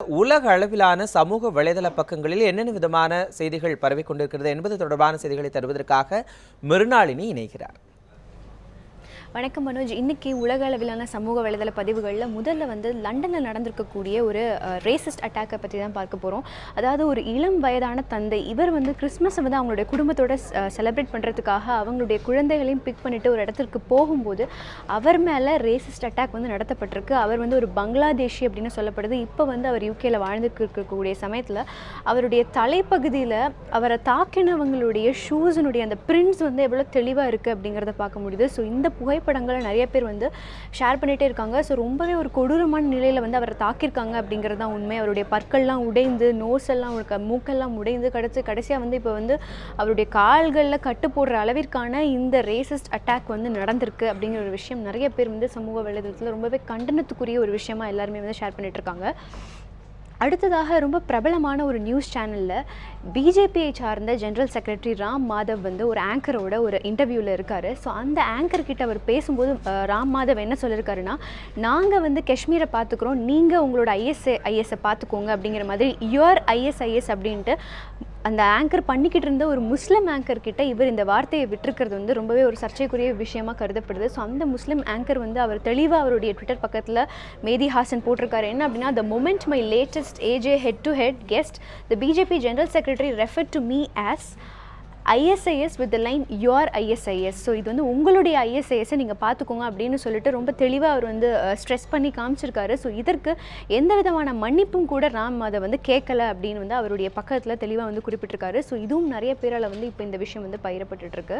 உலக அளவிலான சமூக வலைதள பக்கங்களில் என்னென்ன விதமான செய்திகள் பரவிக் கொண்டிருக்கிறது என்பது தொடர்பான செய்திகளை தருவதற்காக மிருணாளினி இணைகிறார். வணக்கம் மனோஜ். இன்னைக்கு உலக அளவிலான சமூக வலைதள பதிவுகளில் முதல்ல லண்டனில் நடந்திருக்கக்கூடிய ஒரு ரேசிஸ்ட் அட்டாக்கை பற்றி தான் பார்க்க போகிறோம். அதாவது ஒரு இளம் வயதான தந்தை இவர் கிறிஸ்மஸை அவங்களுடைய குடும்பத்தோட செலிப்ரேட் பண்ணுறதுக்காக அவங்களுடைய குழந்தைகளையும் பிக் பண்ணிட்டு ஒரு இடத்திற்கு போகும்போது அவர் மேலே ரேசிஸ்ட் அட்டாக் நடத்தப்பட்டிருக்கு. அவர் ஒரு பங்களாதேஷி அப்படின்னு சொல்லப்படுது. இப்போ அவர் யூகேல வாழ்ந்துட்டு இருக்கக்கூடிய சமயத்தில் அவருடைய தலைப்பகுதியில் அவரை தாக்கினவங்களுடைய ஷூஸினுடைய அந்த பிரிண்ட்ஸ் எவ்வளோ தெளிவாக இருக்குது அப்படிங்கிறத பார்க்க முடியுது. ஸோ இந்த புகைப்படங்களை நிறைய பேர் ஷேர் பண்ணிகிட்டே இருக்காங்க. ஸோ ரொம்பவே ஒரு கொடூரமான நிலையில் அவரை தாக்கியிருக்காங்க அப்படிங்கிறது தான் உண்மை. அவருடைய பற்கள்லாம் உடைந்து, நோஸ் எல்லாம் மூக்கெல்லாம் உடைந்து கடைசியாக இப்போ அவருடைய கால்களில் கட்டு போடுற அளவிற்கான இந்த ரேசிஸ்ட் அட்டாக் நடந்திருக்கு அப்படிங்கிற ஒரு விஷயம் நிறைய பேர் சமூக வலைதளத்தில் ரொம்பவே கண்டனத்துக்குரிய ஒரு விஷயமா எல்லாருமே ஷேர் பண்ணிட்டு இருக்காங்க. அடுத்ததாக ரொம்ப பிரபலமான ஒரு நியூஸ் சேனலில் பிஜேபியை சார்ந்த ஜெனரல் செக்ரட்டரி ராம் மாதவ் ஒரு ஆங்கரோட ஒரு இன்டர்வியூவில் இருக்கார். ஸோ அந்த ஆங்கர்கிட்ட அவர் பேசும்போது ராம் மாதவ் என்ன சொல்லியிருக்காருன்னா, நாங்கள் காஷ்மீரை பார்த்துக்குறோம், நீங்கள் உங்களோட ஐஎஸ்ஐஎஸ்ஸை பார்த்துக்கோங்க அப்படிங்கிற மாதிரி யுவர் ஐஎஸ்ஐஎஸ் அப்படின்ட்டு அந்த ஆங்கர் பண்ணிக்கிட்டு இருந்த ஒரு முஸ்லீம் ஆங்கர் கிட்ட இவர் இந்த வார்த்தையை விட்டுருக்கிறது ரொம்பவே ஒரு சர்ச்சைக்குரிய விஷயமா கருதப்படுது. ஸோ அந்த முஸ்லீம் ஆங்கர் அவர் தெளிவாக அவருடைய ட்விட்டர் பக்கத்தில் மேதி ஹாசன் போட்டிருக்காரு. என்ன அப்படின்னா, the moment my latest AJ head-to-head guest, the BJP General Secretary referred to me as ISIS with the line your ISIS. So இது உங்களுடைய ஐஎஸ்ஐஎஸை நீங்கள் பார்த்துக்கோங்க அப்படின்னு சொல்லிட்டு ரொம்ப தெளிவாக அவர் ஸ்ட்ரெஸ் பண்ணி காமிச்சிருக்காரு. ஸோ இதற்கு எந்த விதமான மன்னிப்பும் கூட ராம் மாதவ் கேட்கல அப்படின்னு அவருடைய பக்கத்தில் தெளிவாக குறிப்பிட்டிருக்காரு. ஸோ இதுவும் நிறைய பேரால் இப்போ இந்த விஷயம் பகிரப்பட்டுருக்கு.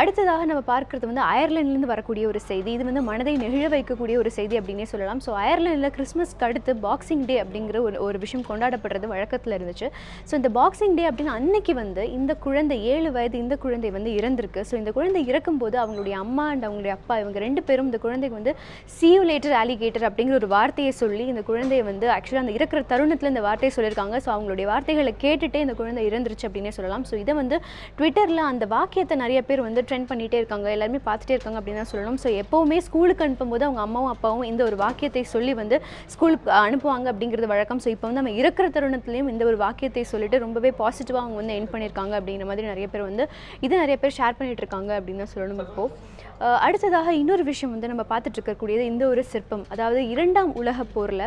அடுத்ததாக நம்ம பார்க்குறது அயர்லாண்ட்லேருந்து வரக்கூடிய ஒரு செய்தி. இது மனதை நெகிழ வைக்கக்கூடிய ஒரு செய்தி அப்படின்னே சொல்லலாம். ஸோ அயர்லாண்டில் கிறிஸ்மஸ்க்கு அடுத்து பாக்ஸிங் டே அப்படிங்கிற ஒரு விஷயம் கொண்டாடப்படுறது வழக்கத்தில் இருந்துச்சு. ஸோ இந்த பாக்ஸிங் டே அப்படின்னு அன்னைக்கு இந்த குழந்தை 7 வயது இந்த குழந்தை இறந்திருக்கு. ஸோ இந்த குழந்தை இறக்கும்போது அவங்களுடைய அம்மா அண்ட் அவங்களுடைய அப்பா இவங்க 2 பேரும் இந்த குழந்தைக்கு see you later alligator அப்படிங்கிற ஒரு வார்த்தையை சொல்லி இந்த குழந்தையை ஆக்சுவலாக அந்த இருக்கிற தருணத்தில் இந்த வார்த்தையை சொல்லியிருக்காங்க. ஸோ அவங்களுடைய வார்த்தைகளை கேட்டுகிட்டே இந்த குழந்தை இறந்துருச்சு அப்படின்னே சொல்லலாம். ஸோ இதை ட்விட்டரில் அந்த வாக்கியத்தை நிறைய பேர் ட்ரெண்ட் பண்ணிகிட்டே இருக்காங்க, எல்லாருமே பார்த்துட்டே இருக்காங்க அப்படின்னு தான் சொல்லணும். ஸோ எப்போவுமே ஸ்கூலுக்கு அனுப்பும்போது அவங்க அம்மாவும் அப்பாவும் இந்த ஒரு வாக்கியத்தை சொல்லி ஸ்கூலுக்கு அனுப்புவாங்க அப்படிங்கிறது வழக்கம். ஸோ இப்போ நம்ம இருக்கிற தருணத்துலேயும் இந்த ஒரு வாக்கியத்தை சொல்லிட்டு ரொம்பவே பாசிட்டிவாக அவங்க என் பண்ணியிருக்காங்க அப்படிங்கிற மாதிரி நிறைய பேர் இது நிறைய பேர் ஷேர் பண்ணிட்டு இருக்காங்க அப்படின்னு தான் சொல்லணும். இப்போது அடுத்ததாக இன்னொரு விஷயம் நம்ம பார்த்துட்டு இருக்கக்கூடியது இந்த ஒரு சிற்பம். அதாவது 2ஆம் உலகப் போரில்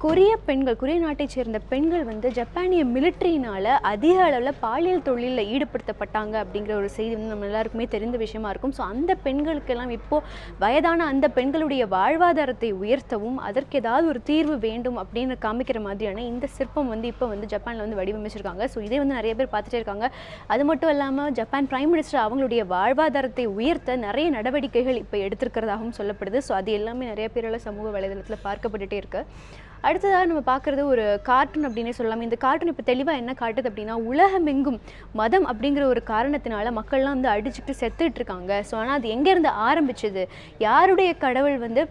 கொரிய நாட்டை சேர்ந்த பெண்கள் ஜப்பானிய மிலிட்ரியினால் அதிக அளவில் பாலியல் தொழிலில் ஈடுபடுத்தப்பட்டாங்க அப்படிங்கிற ஒரு செய்தி நம்ம எல்லாருக்குமே தெரிந்த விஷயமா இருக்கும். ஸோ அந்த பெண்களுக்கெல்லாம் இப்போது வயதான அந்த பெண்களுடைய வாழ்வாதாரத்தை உயர்த்தவும் அதற்கு ஏதாவது ஒரு தீர்வு வேண்டும் அப்படின்னு காமிக்கிற மாதிரியான இந்த சிற்பம் இப்போ ஜப்பானில் வடிவமைச்சிருக்காங்க. ஸோ இதை நிறைய பேர் பார்த்துட்டே இருக்காங்க. அது மட்டும் இல்லாமல் ஜப்பான் பிரைம் மினிஸ்டர் அவங்களுடைய வாழ்வாதாரத்தை உயர்த்த நிறைய நடவடிக்கைகள் இப்போ எடுத்திருக்கிறதாகவும் சொல்லப்படுது. ஸோ அது எல்லாமே நிறைய பேரால் சமூக வலைதளத்தில் பார்க்கப்பட்டுட்டே இருக்கு. அடுத்ததாக நம்ம பார்க்குறது ஒரு கார்ட்டூன் அப்படின்னே சொல்லலாம். இந்த கார்ட்டூன் இப்போ தெளிவாக என்ன காட்டுது அப்படின்னா, உலகமெங்கும் மதம் அப்படிங்கிற ஒரு காரணத்தினால மக்கள்லாம் அடிச்சுட்டு செத்துட்டு இருக்காங்க. ஸோ ஆனால் அது எங்கேருந்து ஆரம்பிச்சது, யாருடைய கடவுள்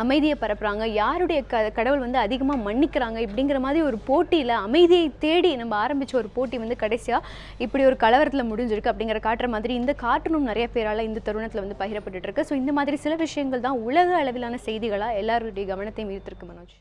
அமைதியை பரப்புகிறாங்க, யாருடைய கடவுள் அதிகமாக மன்னிக்கிறாங்க இப்படிங்கிற மாதிரி ஒரு போட்டியில் அமைதியை தேடி நம்ம ஆரம்பித்த ஒரு போட்டி கடைசியாக இப்படி ஒரு கலவரத்தில் முடிஞ்சிருக்கு அப்படிங்கிற காட்டுற மாதிரி இந்த கார்ட்டூனும் நிறைய பேரால் இந்த தருணத்தில் பகிரப்பட்டு இருக்கு. ஸோ இந்த மாதிரி சில விஷயங்கள் தான் உலக அளவிலான செய்திகளாக எல்லாருடைய கவனத்தையும் ஈர்த்திருக்கு. மனோஜ்.